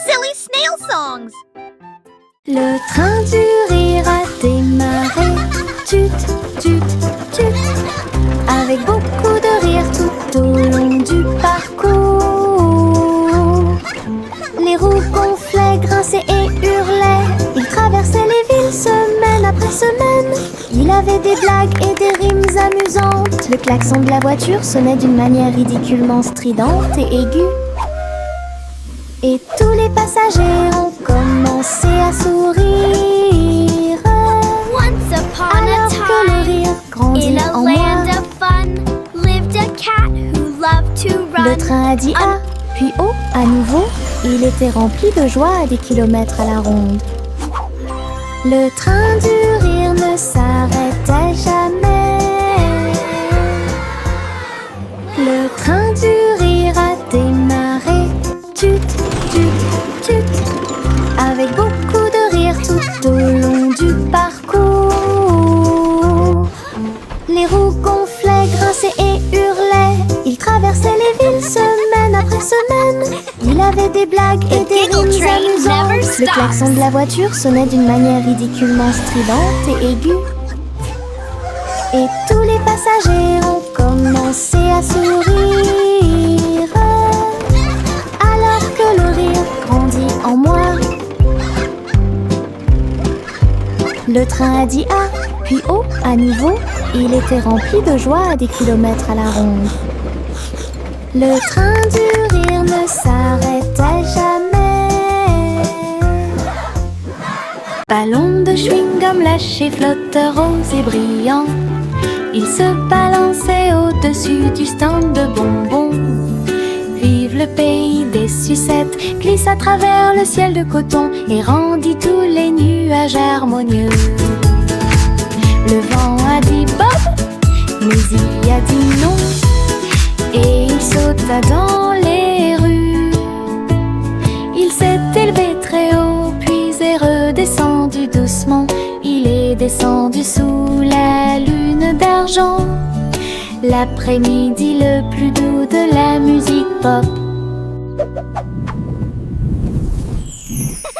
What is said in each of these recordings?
Silly snail songs. Le train du rire a démarré. Tut, tut, tut. Avec beaucoup de rire tout au long du parcours. Les roues gonflaient, grinçaient et hurlaient. Il traversait les villes semaine après semaine. Il avait des blagues et des rimes amusantes. Le klaxon de la voiture sonnait d'une manière ridiculement stridente et aiguë. Et tous les passagers ont commencé à sourire. Once upon Alors a que le time, rire grandit in a en land moi, of fun, lived a cat who loved to run. le train a dit A, puis O à nouveau. Il était rempli de joie à des kilomètres à la ronde. Le train du rire ne s'arrêtait jamais. Le train du rire a démarré. Tut, tut, tut. Avec beaucoup de rire tout au long du parcours. Les roues gonflaient, grinçaient et hurlaient. Il traversait les villes semaine après semaine. Il avait des blagues et des rimes amusantes. Le klaxon de la voiture sonnait d'une manière ridiculement stridente et aiguë. Et tous les passagers ont commencé à sourire. Alors que le rire grandit en moi, le train a dit A, puis O à nouveau. Il était rempli de joie à des kilomètres à la ronde. Le train du rire ne s'arrêtait jamais. Ballon de chewing-gum lâché, flotteur rose et brillant. Il se balançait au-dessus du stand de bonbons. Vive le pays des sucettes, glisse à travers le ciel de coton et rendit tous les nuages harmonieux. Le vent a dit Bob, mais il a dit non. Et il sauta dans les rues. Il s'est élevé très haut, puis est redescendu doucement. Il est descendu sous la lune d'argent. L'après-midi le plus doux de la musique pop.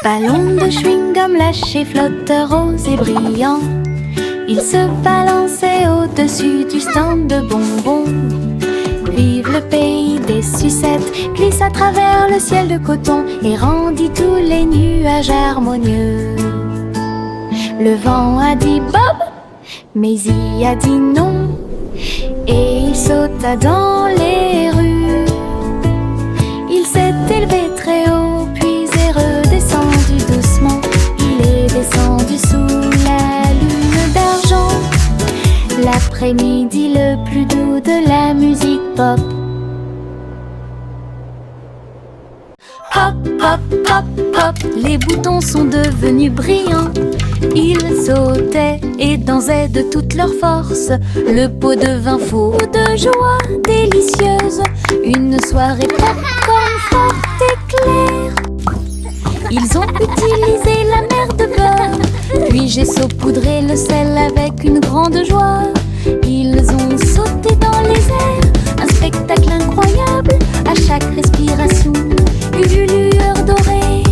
Ballon de chewing-gum lâché, flotteur rose et brillant. Il se balançait au-dessus du stand de bonbons. Vive le pays des sucettes, glisse à travers le ciel de coton et rendit tous les nuages harmonieux. Le vent a dit Bob, mais il a dit non. Et il sauta dans les rues. Il s'est élevé très haut, puis est redescendu doucement. Il est descendu sous la lune d'argent. L'après-midi le plus doux de la musique pop. Hop, hop, hop, hop, les boutons sont devenus brillants. Ils sautaient et dansaient de toute leur force. Le pot devint fou de joie délicieuse. Une soirée popcorn forte et claire. Ils ont utilisé la mer de beurre, puis j'ai saupoudré le sel avec une grande joie. Ils ont sauté dans les airs, un spectacle incroyable. À chaque respiration, une lueur dorée.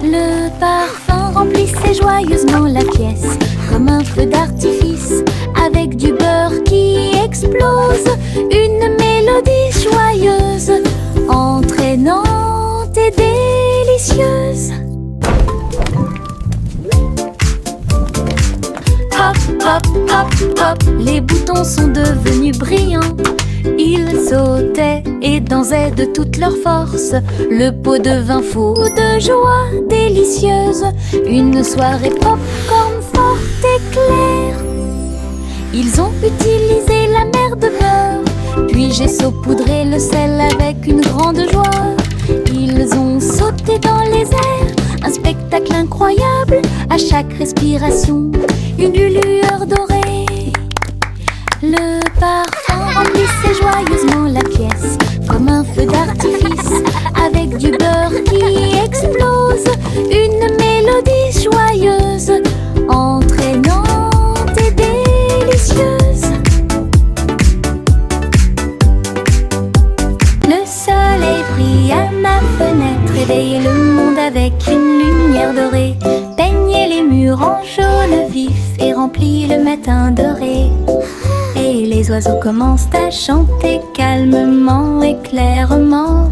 Le parfum remplissait joyeusement la pièce, comme un feu d'artifice, avec du beurre qui explose. Une mélodie joyeuse, entraînante et délicieuse. Hop, hop, hop, hop, les boutons sont devenus brillants. Ils sautaient et dansaient de toute leur force. Le pot devint fou de joie délicieuse. Une soirée popcorn forte et claire. Ils ont utilisé la mer de beurre, puis j'ai saupoudré le sel avec une grande joie. Ils ont sauté dans les airs, un spectacle incroyable. À chaque respiration, une lueur dorée. Le parfum remplissait joyeusement la pièce, comme un feu d'artifice, avec du beurre qui explose. Une mélodie joyeuse, entraînante et délicieuse. Le soleil brille à ma fenêtre réveillez le monde avec une lumière dorée. Peignez les murs en jaune vif et remplis le matin doré. Et les oiseaux commencent à chanter calmement et clairement.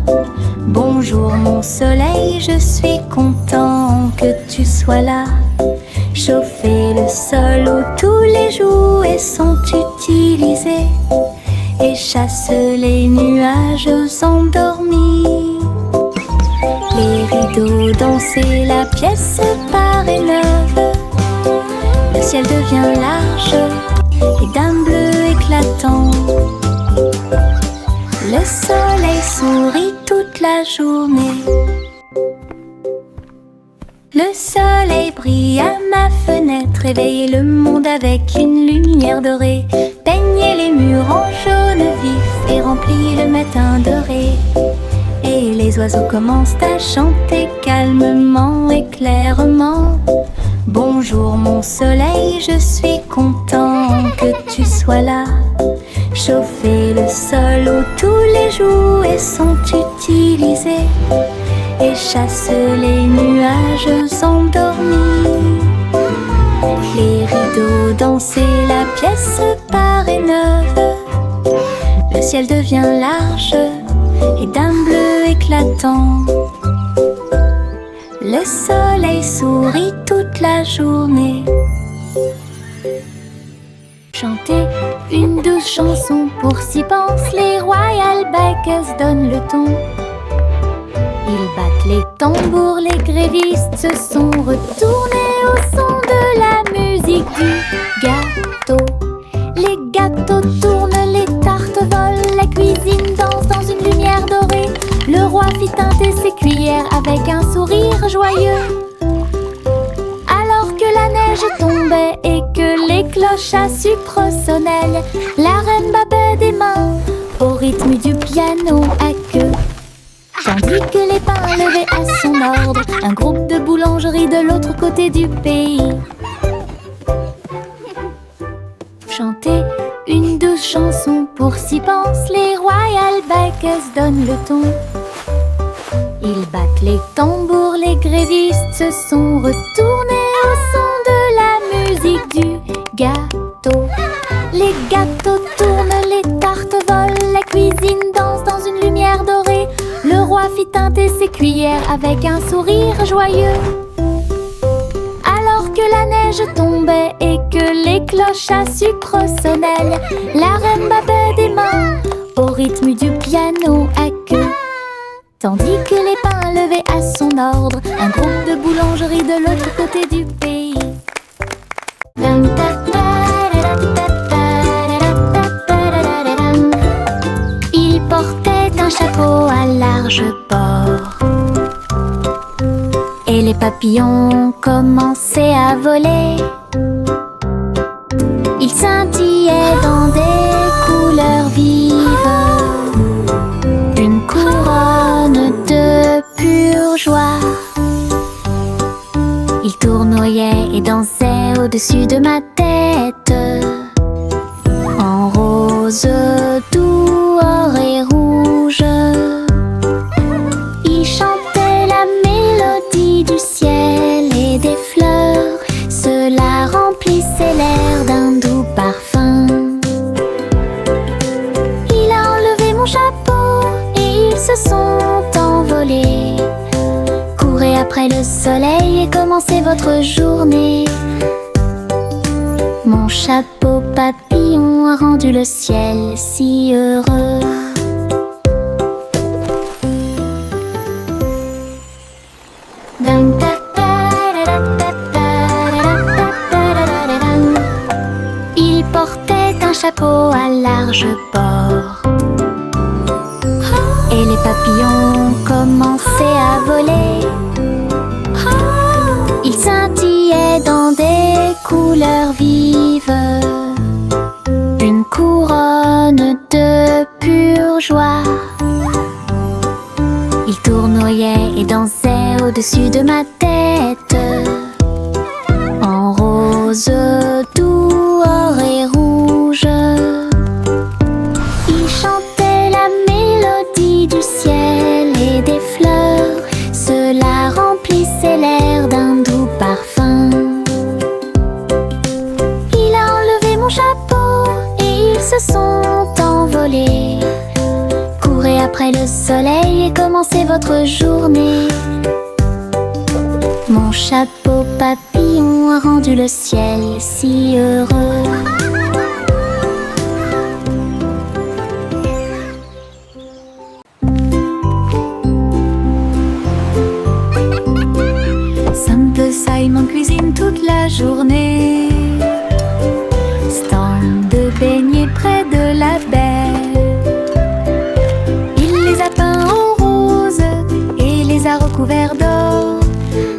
Bonjour mon soleil, je suis content que tu sois là. Chauffer le sol où tous les jouets sont utilisés et chasse les nuages endormis. Les rideaux danser, la pièce paraît neuve. Le ciel devient large et d'un bleu éclatant. Le soleil sourit toute la journée. Le soleil brille à ma fenêtre, réveillez le monde avec une lumière dorée. Peignez les murs en jaune vif et remplis le matin doré. Et les oiseaux commencent à chanter calmement et clairement. Bonjour mon soleil, je suis content que tu sois là. Chauffer le sol où tous les jouets sont utilisés et chasse les nuages endormis. Les rideaux danser, la pièce paraît neuve. Le ciel devient large et d'un bleu éclatant. Le soleil sourit toute la journée. Chanter une douce chanson, pour s'y pensent les Royal Bakers donnent le ton. Ils battent les tambours, les grévistes se sont retournés au son de la musique du gâteau. Les gâteaux tournent, les tartes volent, la cuisine danse dans une lumière dorée. Le roi fit teinter ses cuillères avec un sourire joyeux. Alors que la neige tombait et que les cloches à sucre sonnaient, la reine battait des mains au rythme du piano à queue. Tandis que les pains levaient à son ordre un groupe de boulangeries de l'autre côté du pays. Chanter une douce chanson, pour s'y pensent les Royal Bakers donnent le ton. Ils battent les tambours, les grévistes se sont retournés au son de la musique du gâteau. Les gâteaux tournent, les tartes volent, la cuisine danse dans une lumière dorée. Le roi fit teinter ses cuillères avec un sourire joyeux. Alors que la neige tombait et que les cloches à sucre sonnaient, la reine battait des mains au rythme du piano à queue. Tandis que les pains levaient à son ordre un groupe de boulangeries de l'autre côté du pays. Il portait un chapeau à large bord et les papillons commençaient à voler. Ils scintillaient dans des couleurs vives, une couronne de pure joie. Ils tournoyaient et dansaient au-dessus de ma tête, en rose, doux, or et rouge. Ils chantaient la mélodie du ciel et des fleurs. Cela remplissait l'air d'un doux parfum. Il a enlevé mon chapeau et ils se sont envolés. Courez après le soleil et commencez votre journée. Mon chapeau papillon a rendu le ciel si heureux. Il portait un chapeau à large bord et les papillons commençaient à voler. Ils scintillaient dans des couleurs vives, une couronne de pure joie. Ils tournoyaient et dansaient au-dessus de ma tête, en rose, doux, or et rouge. Ils chantaient la mélodie du ciel et des fleurs. le soleil et commencez votre journée. Mon chapeau papillon a rendu le ciel si heureux. Simple Simon cuisine toute la journée. Stand de beignets près de la baie. Il les a peints en rose et les a recouverts d'or,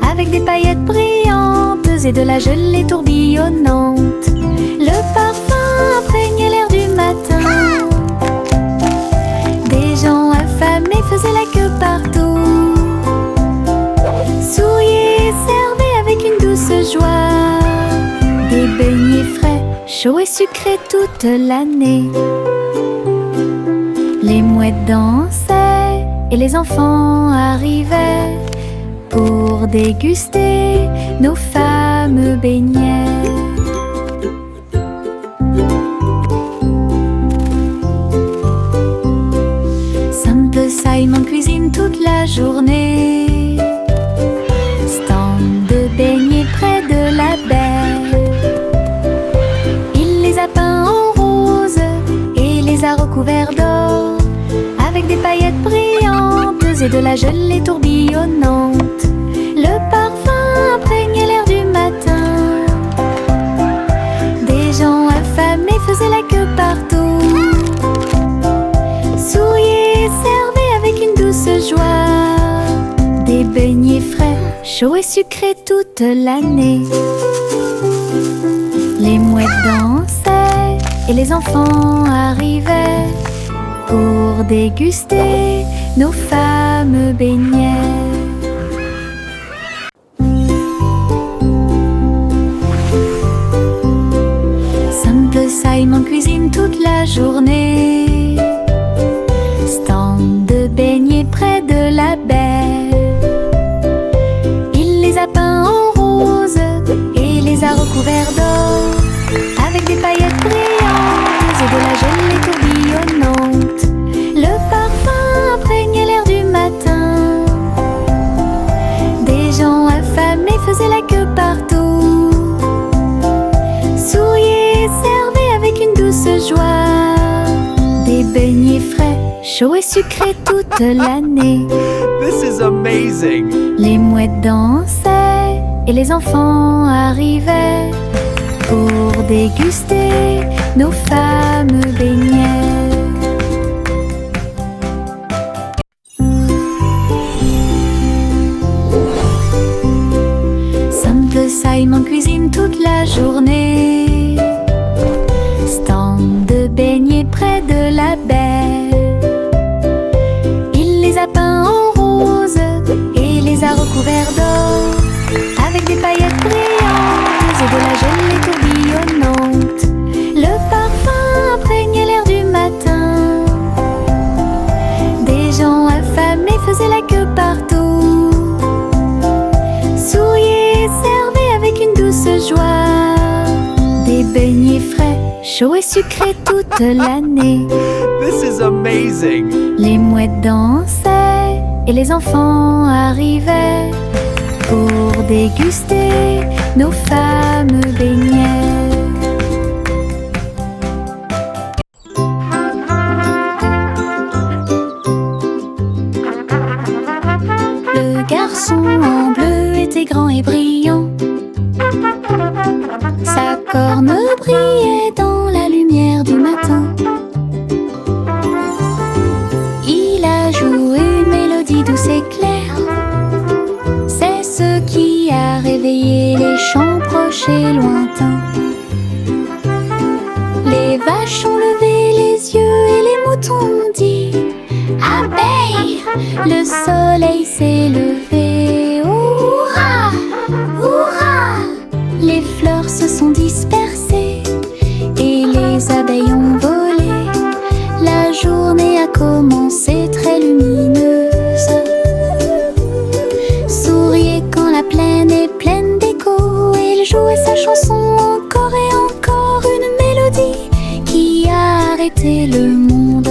avec des paillettes brillantes et de la gelée tourbillonnante. Le parfum imprégnait l'air du matin. Des gens affamés faisaient la queue partout. Souriez, servez avec une douce joie. Des beignets frais, chauds et sucrés toute l'année. Les mouettes dansaient et les enfants arrivaient pour déguster nos fameux beignets. Simple Simon cuisine toute la journée. Stand de beignets près de la baie. Il les a peints en rose et les a recouverts d'or, avec des paillettes brillantes et de la gelée tourbillonnante. Le parfum imprégnait l'air du matin. Des gens affamés faisaient la queue partout. Souriez, servez avec une douce joie. Des beignets frais, chauds et sucrés toute l'année. Les mouettes dansaient et les enfants arrivaient pour déguster nos fameux beignets. Simple Simon cuisine toute la journée. Stand de beignets près de la baie. Il les a peints en rose et les a recouverts d'or, avec des paillettes brillantes et de la gelée tourbillonnante. Le parfum imprégnait l'air du matin. Des gens affamés faisaient la queue partout. Souriez, servez avec une douce joie. Des beignets frais, chauds et sucrés toute l'année. This is amazing! Les mouettes dansaient et les enfants arrivaient pour déguster nos fameux beignets. Simple Simon cuisine toute la journée. Stand de beignets près de la baie. Il les a peints en rose et les a recouverts d'or, avec des paillettes brillantes et de la gelée tourbillonnante. Le parfum imprégnait l'air du matin. Des gens affamés faisaient la queue partout. Souriez, servez avec une douce joie. Des beignets frais, chauds et sucrés toute l'année. This is amazing! Les mouettes dansaient et les enfants arrivaient pour déguster nos fameux beignets. Le garçon en bleu était grand et brillant. Sa corne brillait dans la lumière du matin. Il a joué une mélodie douce et claire. C'est ce qui a réveillé les chants proches et lointains. Les vaches ont levé les yeux et les moutons ont dit abeille, le soleil s'est levé. Hurrah, hurrah! Les fleurs se sont dispersées et les abeilles ont volé. La journée a commencé très lumineuse. Souriez quand la plaine est pleine d'écho. Et il jouait sa chanson encore et encore, une mélodie qui a arrêté le monde.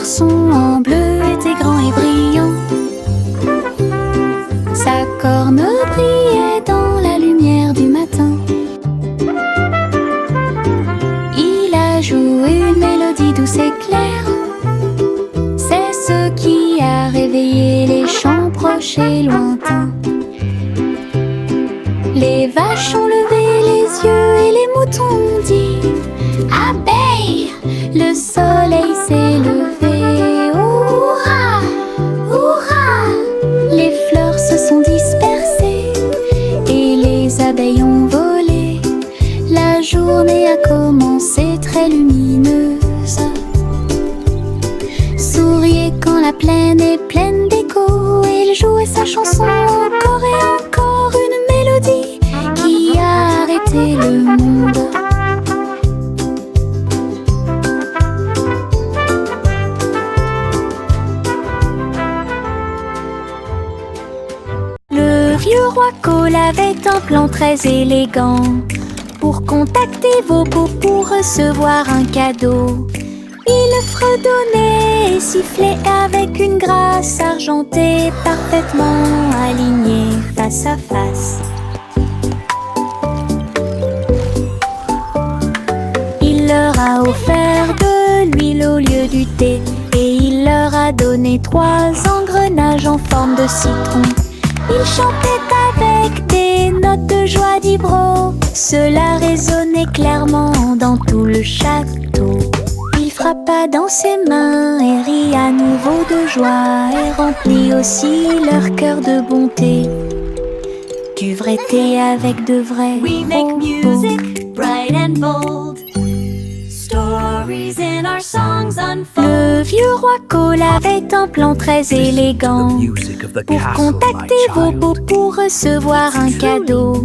garçon en bleu était grand et brillant. Sa corne brillait dans la lumière du matin. Il a joué une mélodie douce et claire. C'est ce qui a réveillé les chants proches et lointains. Les vaches ont levé les yeux et les moutons ont dit abeille, le soleil s'est levé. Hurrah, hurrah. Les fleurs se sont dispersées et les abeilles ont volé. La journée a commencé très lumineuse. Souriez quand la plaine est pleine d'écho. Il jouait sa chanson encore et encore, une mélodie qui a arrêté le monde. Le vieux roi Cole avait un plan très élégant pour contacter vos beaux pour recevoir un cadeau. Il fredonnait et sifflait avec une grâce argentée, parfaitement alignée face à face. Il leur a offert de l'huile au lieu du thé et il leur a donné 3 engrenages en forme de citron. Il chantait avec des notes de joie d'Ibro. Cela résonnait clairement dans tout le château. Il frappa dans ses mains et rit à nouveau de joie et remplit aussi leur cœur de bonté. Du vrai thé avec de vrais We make propos. music bright and bold. Stories in our songs unfold. Le vieux roi Cole avait un plan très élégant pour contacter vos beaux pour recevoir un cadeau.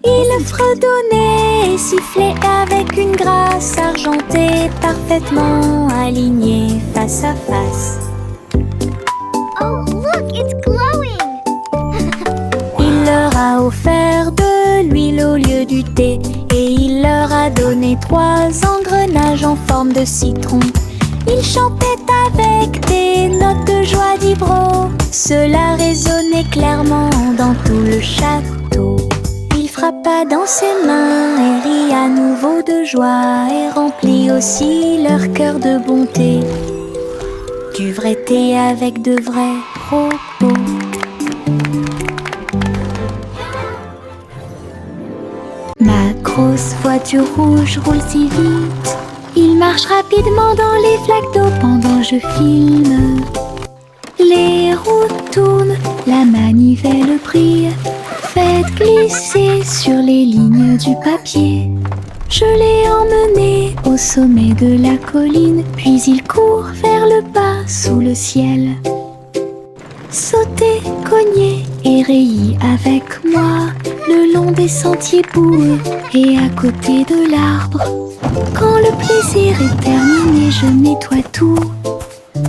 Il fredonnait et sifflait avec une grâce argentée, parfaitement alignée face à face. Oh, look, it's glowing! Il leur a offert de l'huile au lieu du thé et il leur a donné 3 engrenages en forme de citron. Il chantait avec des notes de joie d'Ibro. Cela résonnait clairement dans tout le château. Il frappa dans ses mains et rit à nouveau de joie et remplit aussi leur cœur de bonté. Du vrai thé avec de vrais propos. Ma grosse voiture rouge roule si vite. Il marche rapidement dans les flaques d'eau pendant je filme. Les roues tournent, la manivelle brille. Faites glisser sur les lignes du papier. Je l'ai emmené au sommet de la colline, puis il court vers le bas sous le ciel. Sautez, cognez et rayez avec moi le long des sentiers boueux et à côté de l'arbre. Quand le plaisir est terminé, je nettoie tout.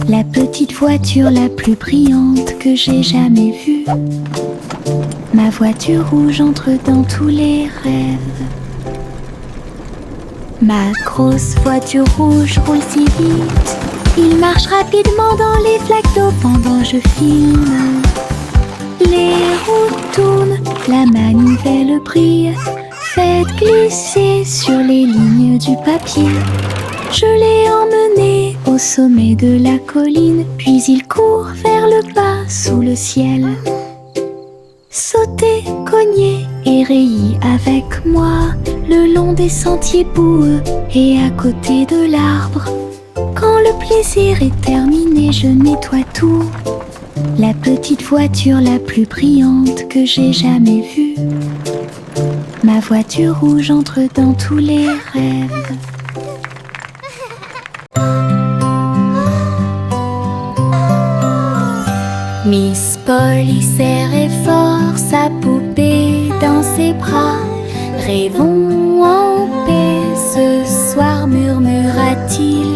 La petite voiture la plus brillante que j'ai jamais vue. Ma voiture rouge entre dans tous les rêves. Ma grosse voiture rouge roule si vite. Il marche rapidement dans les flaques d'eau pendant je filme. Les roues tournent, la manivelle brille. Faites glisser sur les lignes du papier. Je l'ai emmené au sommet de la colline, puis il court vers le bas sous le ciel. Sautez, cognez et rayez avec moi le long des sentiers boueux et à côté de l'arbre. Quand le plaisir est terminé, je nettoie tout. La petite voiture la plus brillante que j'ai jamais vue. Ma voiture rouge entre dans tous les rêves. Miss Polly serrait fort sa poupée dans ses bras. Rêvons en paix ce soir, murmura-t-il.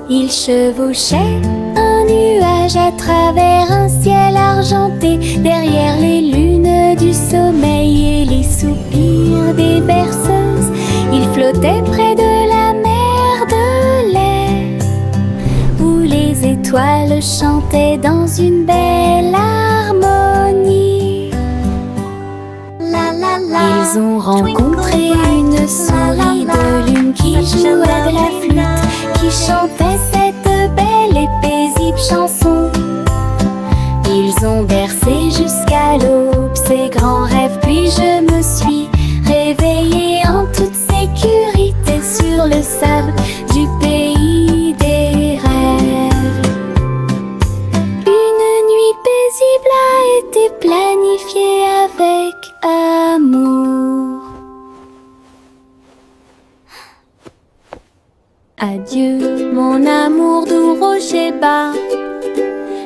Il chevauchait un nuage à travers un ciel argenté, derrière les lunes du sommeil et les soupirs des berceuses. Il flottait près de la mer de lait. étoiles chantaient dans une belle harmonie. Ils ont rencontré une souris de lune qui jouait de la flûte, qui chantait cette belle et paisible chanson. Ils ont bercé jusqu'à l'aube ces grands rêves, puis je me suis réveillée en toute sécurité sur le sable du pays des rêves. Une nuit paisible a été planifiée avec amour. Adieu mon amour doux rocher bas,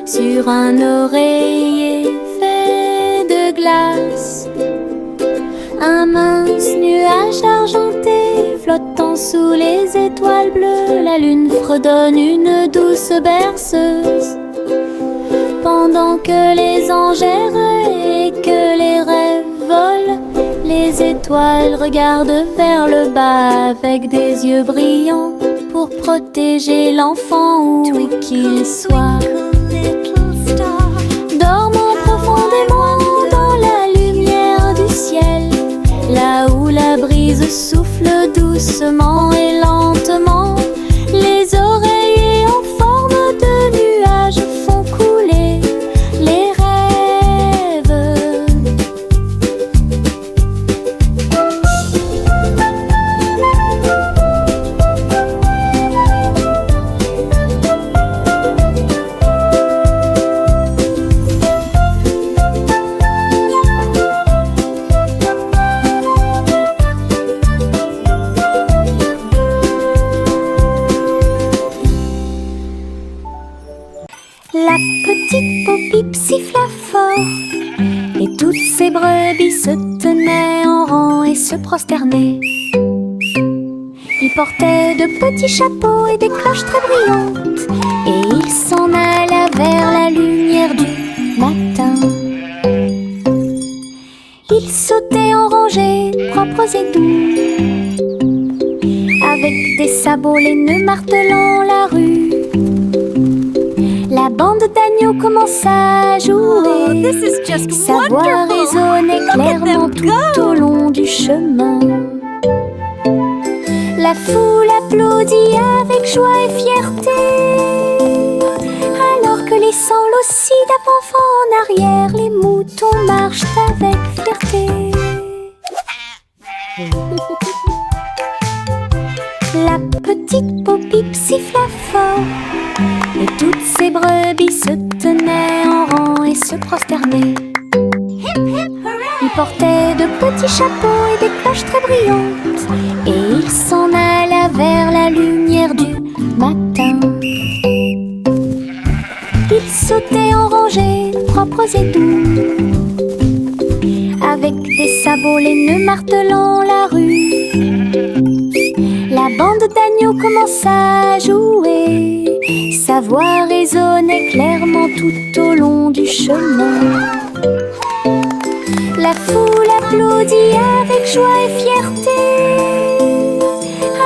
sur un oreiller fait de glace. Un mince nuage argenté flottant sous les étoiles bleues, la lune fredonne une douce berceuse. Pendant que les anges errent et que les rêves volent, les étoiles regardent vers le bas avec des yeux brillants pour protéger l'enfant où qu'il soit. Dormant profondément dans la lumière du ciel, là où la brise souffle doucement et lentement, les oreillers en forme de nuages font couler les rêves. La petite Popip siffla fort, et toutes ces brebis se tenaient en rang et se prosternaient. Ils portaient de petits chapeaux et des cloches très brillantes, et ils s'en alla vers la lumière du matin. Ils sautaient en rangées propres et doux, avec des sabots laineux martelant la rue. La bande d'agneaux commença à jouer, sa voix résonnait clairement tout au long du chemin. La foule applaudit avec joie et fierté, alors que laissant l'ossie d'avant en arrière, les moutons marchent avec fierté. La petite Popip siffla fort, et toutes ces brebis se tenaient en rang et se prosternaient. Ils portaient de petits chapeaux et des cloches très brillantes, et ils s'en alla vers la lumière du matin. Ils sautaient en rangées propres et doux, avec des sabots laineux martelant la rue. La bande d'agneaux commença à jouer, sa voix résonnait clairement tout au long du chemin. La foule applaudit avec joie et fierté,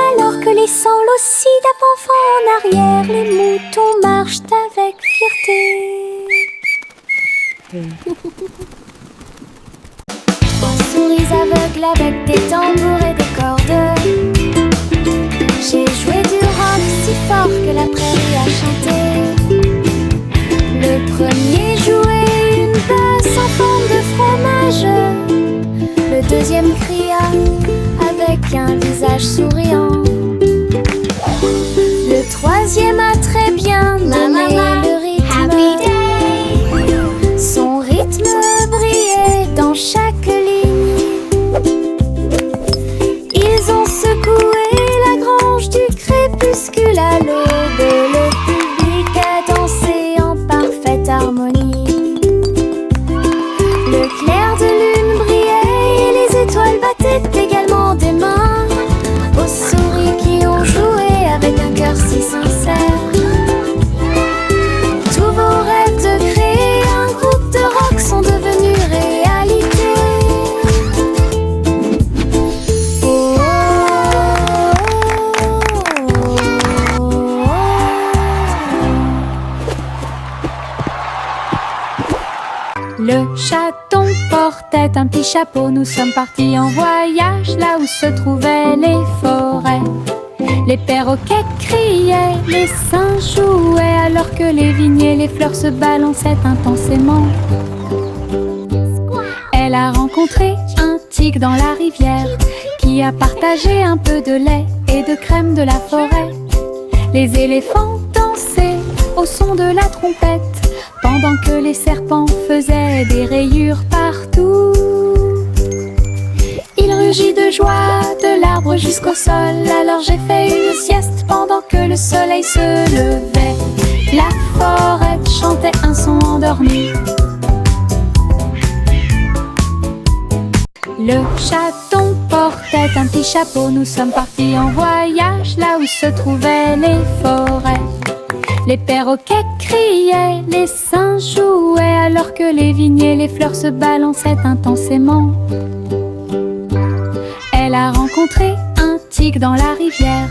alors que laissant l'ossie d'avant en arrière, les moutons marchent avec fierté. Trois souris aveugles avec des tambours et des cordes. J'ai joué du rock si fort que la prairie a chanté. Le premier jouait une basse en forme de fromage. Le deuxième cria avec un visage souriant. Le troisième a très bien donné le rythme. Son rythme brillait dans chaque ligne. Ils ont secoué la grange du crépuscule à l'aube, et le public a dansé en parfaite harmonie. Le clair de lune brillait et les étoiles battaient également des mains aux souris qui ont joué avec un cœur si sincère. Le chaton portait un petit chapeau. Nous sommes partis en voyage là où se trouvaient les forêts. Les perroquets criaient, les singes jouaient, alors que les vignes et les fleurs se balançaient intensément. Elle a rencontré un tigre dans la rivière qui a partagé un peu de lait et de crème de la forêt. Les éléphants dansaient au son de la trompette pendant que les serpents faisaient des rayures partout. Il rugit de joie de l'arbre jusqu'au sol. Alors j'ai fait une sieste pendant que le soleil se levait. La forêt chantait un son endormi. Le chaton portait un petit chapeau. Nous sommes partis en voyage là où se trouvaient les forêts. Les perroquets criaient, les singes jouaient, alors que les vignes et les fleurs se balançaient intensément. Elle a rencontré un tigre dans la rivière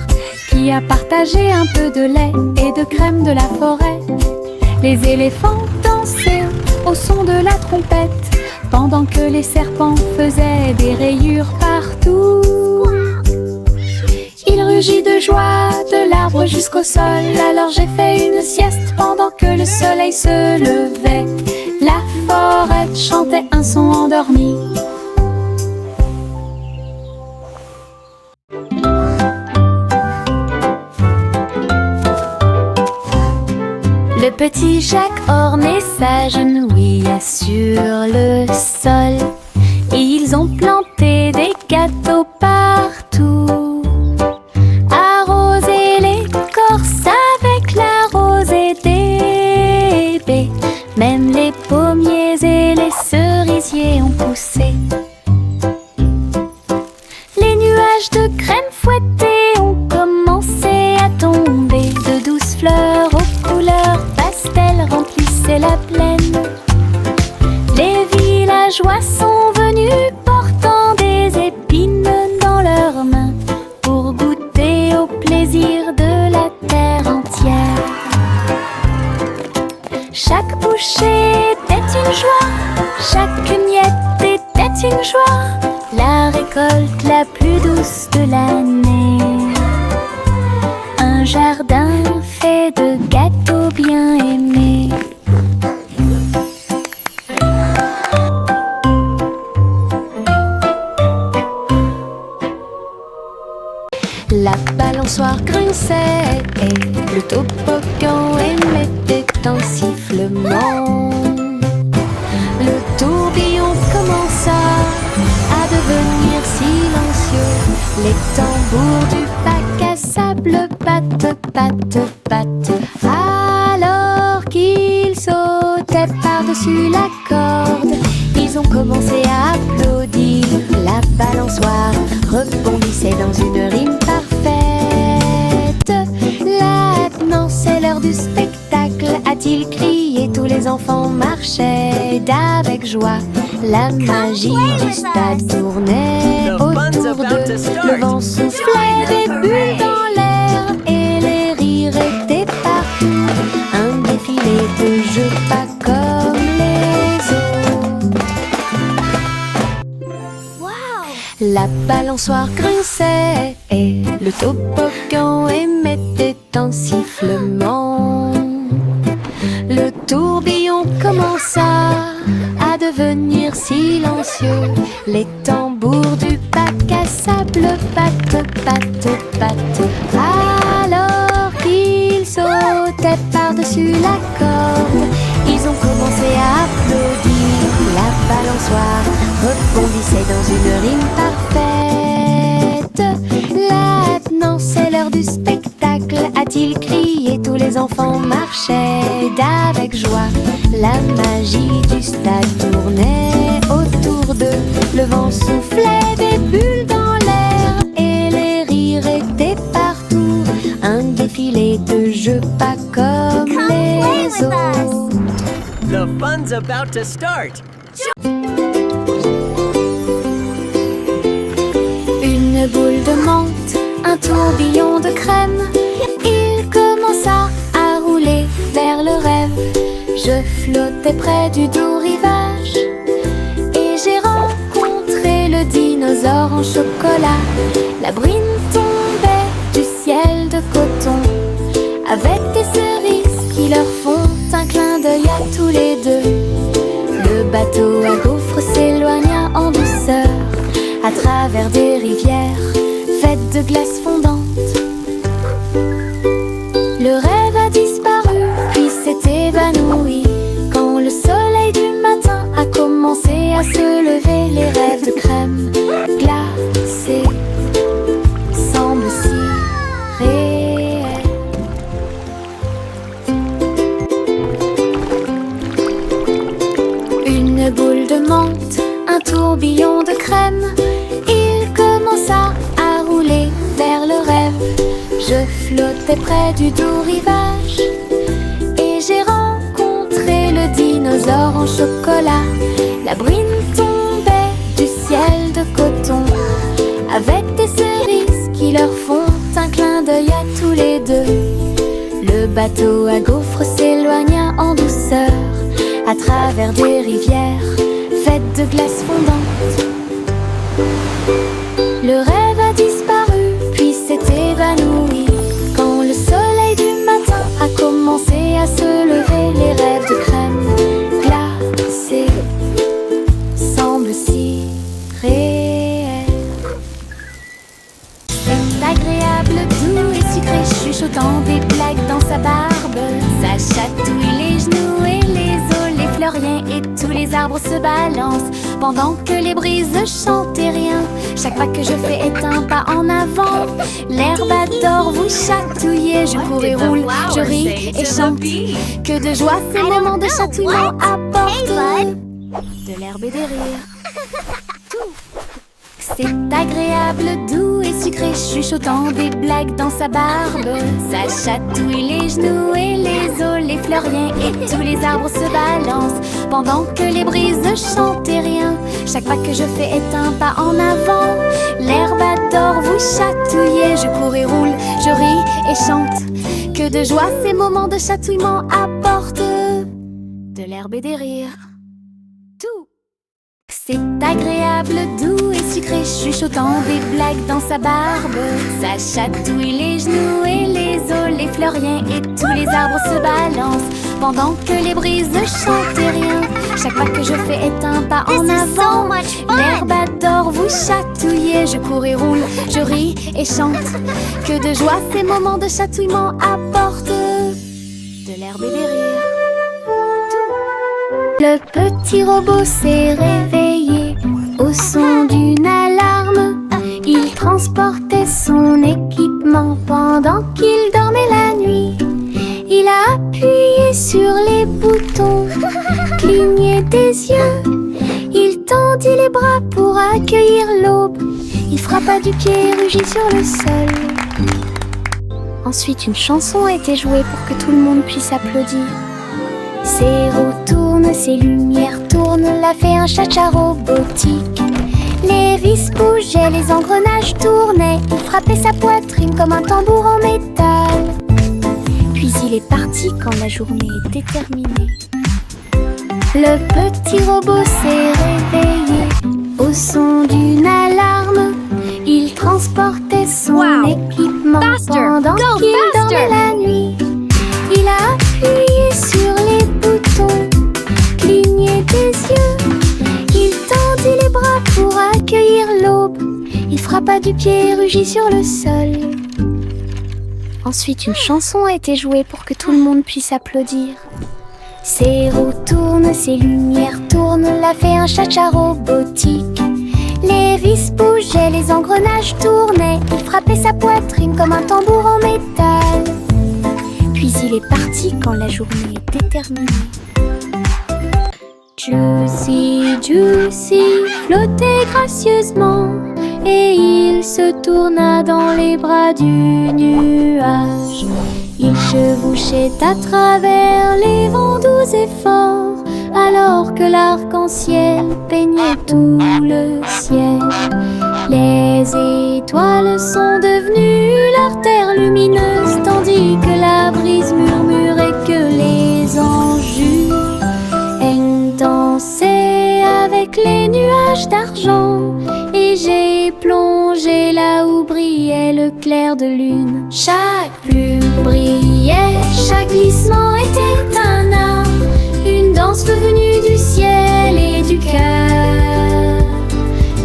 qui a partagé un peu de lait et de crème de la forêt. Les éléphants dansaient au son de la trompette pendant que les serpents faisaient des rayures partout. Il rugit de joie de l'arbre jusqu'au sol. Alors j'ai fait une sieste pendant que le soleil se levait. La forêt chantait un son endormi. Le petit Jacques ornait sa genouille sur le sol. Et ils ont planté des gâteaux partout. Arrosé l'écorce avec la rosée des baies. Même les pommiers et les cerisiers ont poussé. Les nuages de crème fouettée ont commencé à tomber. De douces fleurs aux couleurs pastel remplissaient la plaine. Les villageois sont venus portant des épines dans leurs mains pour goûter au plaisir de la terre entière. Chaque bouchée était une joie, chaque miette était une joie, la récolte la plus douce de l'année. Un jardin fait de gâteaux bien aimés. La balançoire grinçait et le toboggan émettait un sifflement. Le tourbillon commença à devenir silencieux. Les tambours du bac à sable battent, battent, battent. Alors qu'ils sautaient par-dessus la corde, ils ont commencé à applaudir. La balançoire rebondissait dans une rime parfaite. Maintenant c'est l'heure du spectacle, a-t-il crié. Tous les enfants marchaient avec joie. La magie du stade tournait autour d'eux. Le vent soufflait des bulles dans l'air et les rires étaient partout. Un défilé de jeux pas comme les autres. La balançoire grinçait et le toboggan émettait un sifflement. Le tourbillon commença à devenir silencieux. Les tambours du bac à sable battent, battent, battent. Alors qu'ils sautaient par-dessus la corde, ils ont commencé à applaudir. La balançoire rebondissait dans une rime parfaite. Maintenant c'est l'heure du spectacle, a-t-il crié. Tous les enfants marchaient avec joie. La magie du stade tournait autour d'eux. Le vent soufflait des bulles dans l'air et les rires étaient partout. Un défilé de jeux pas comme les autres. The fun's about to start. Une boule de menthe, un tourbillon de crème. Il commença à rouler vers le rêve. Je flottais près du doux rivage. rencontrer le dinosaure en chocolat. La brine tombait du ciel de coton, avec des cerises qui leur font un clin d'œil à tous les deux. Le bateau à gaufres s'éloigna en douceur, à travers des rivières faites de glace fondante. Le rêve a disparu, puis s'est évanoui. Quand le soleil du matin a commencé à se lever, les rêves de crème glacée semblent si réels. Une boule de menthe, un tourbillon de crème, il commença à rouler vers le rêve. Je flottais près du doux rivage et j'ai rencontré le dinosaure en chocolat. La brine tombait du ciel de coton, avec des cerises qui leur font un clin d'œil à tous les deux. Le bateau à gaufres s'éloigna en douceur, à travers des rivières faites de glace fondante. Le rêve a disparu, puis s'est évanoui. Quand le soleil du matin a commencé à se lever, les rêves de crème glacée semblent si réels. C'est agréable, doux et sucré, chuchotant des blagues dans sa barbe. Ça chatouille les genoux et les os, les fleuriens et tous les arbres se balancent, pendant que les brises chantent et rien. Chaque pas que je fais est un pas en avant. L'herbe adore vous chatouiller. Je cours et roule, je ris et chante. Que de joie ces moments de chatouillement apportent de l'herbe et des rires. C'est agréable, doux et sucré, chuchotant des blagues dans sa barbe. Ça chatouille les genoux et les os, les fleuriens et tous les arbres se balancent, pendant que les brises chantent et rien. Chaque pas que je fais est un pas en avant. L'herbe adore vous chatouiller. Je cours et roule, je ris et chante. Que de joie ces moments de chatouillement apportent de l'herbe et des rires. Tout. C'est agréable, doux et sucré, chuchotant des blagues dans sa barbe. Ça chatouille les genoux et les os, les fleuriens et tous les arbres se balancent, pendant que les brises chantent et rien. Chaque pas que je fais est un pas en avant. L'herbe adore vous chatouiller. Je cours et roule, je ris et chante. Que de joie ces moments de chatouillement apportent de l'herbe et des rires. Le petit robot s'est réveillé au son d'une alarme. Il transportait son équipement pendant qu'il dormait la nuit. Il a appuyé sur les boutons, cligné des yeux. Il tendit les bras pour accueillir l'aube. Il frappa du pied et rugit sur le sol. Ensuite, une chanson a été jouée pour que tout le monde puisse applaudir. Ses roues tournent, ses lumières tournent, l'a fait un cha-cha robotique. Les vis bougeaient, les engrenages tournaient. Il frappait sa poitrine comme un tambour en métal. Puis il est parti quand la journée était terminée. Le petit robot s'est réveillé au son d'une alarme. Il transportait son équipement pendant qu'il dormait la nuit. Il a appuyé sur les boutons, cligné des yeux. Il tendit les bras pour accueillir l'aube. Il frappa du pied et rugit sur le sol. Ensuite, une chanson a été jouée pour que tout le monde puisse applaudir. Ses roues tournent, ses lumières tournent, l'a fait un cha-cha robotique. Les vis bougeaient, les engrenages tournaient. Il frappait sa poitrine comme un tambour en métal. Puis il est parti quand la journée était terminée. Juicy flottait gracieusement et il se tourna dans les bras du nuage. Il chevauchait à travers les vents doux et forts, alors que l'arc-en-ciel peignait tout le ciel. Les étoiles sont devenues l'artère lumineuse, tandis que la brise murmurait que les anges dansaient avec les nuages d'argent. clair de lune. Chaque plume brillait, chaque glissement était un art, une danse venue du ciel et du cœur.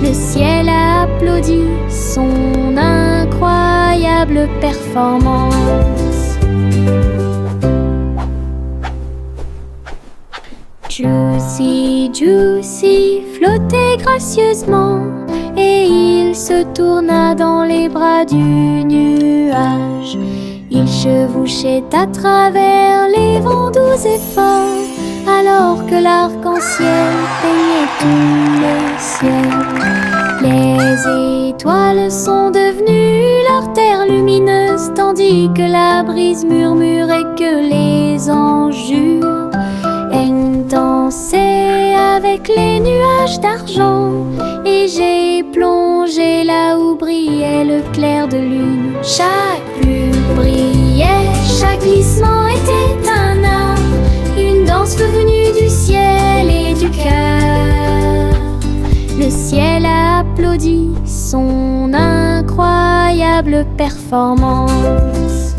Le ciel a applaudi son incroyable performance. Juicy, Juicy flottait gracieusement et il se tourna dans les bras du nuage. Il chevauchait à travers les vents doux et forts, alors que l'arc-en-ciel peignait tout le ciel. Les étoiles sont devenues leur terre lumineuse, tandis que la brise murmure et que les anges jurent. Elle dansait avec les nuages d'argent, et j'ai plongé là où brillait le clair de lune. Chaque plume brillait, chaque glissement était un art, une danse venue du ciel et du cœur. Le ciel a applaudi son incroyable performance.